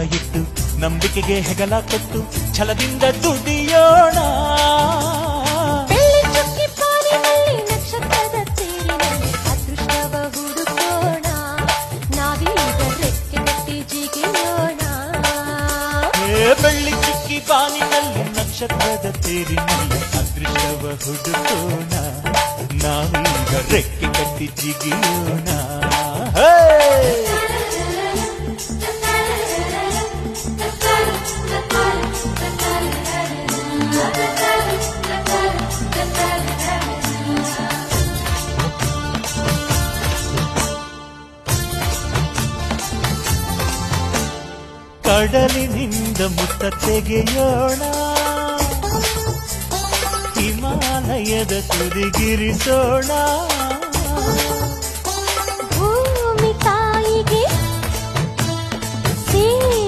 ಇಟ್ಟು ನಂಬಿಕೆಗೆ ಹೆಗಲ ಕೊಟ್ಟು ಛಲದಿಂದ ದುಡಿಯೋಣ. ನಕ್ಷತ್ರದ ತೇರಿನಲ್ಲಿ ಅದೃಷ್ಟವ ಹುಡುಕೋಣ. ನಾವೀಗ ರೆಕ್ಕೆ ಕಟ್ಟಿ ಜಿಗಿಯೋಣ. ಬೆಳ್ಳಿ ಚುಕ್ಕಿ ಪಾನಿನಲ್ಲಿ ನಕ್ಷತ್ರದ ತೇರಿನಲ್ಲಿ ಅದೃಷ್ಟವ ಹುಡುಕೋಣ. ನಾವೀಗ ರೆಕ್ಕೆ ಕಟ್ಟಿ ಜಿಗಿಯೋಣ. ಕಡಲಿನಿಂದ ಮುತ್ತ ತೆಗೆಯೋಣ. ಹಿಮಾಲಯದ ತುದಿಗಿರಿಸೋಣ.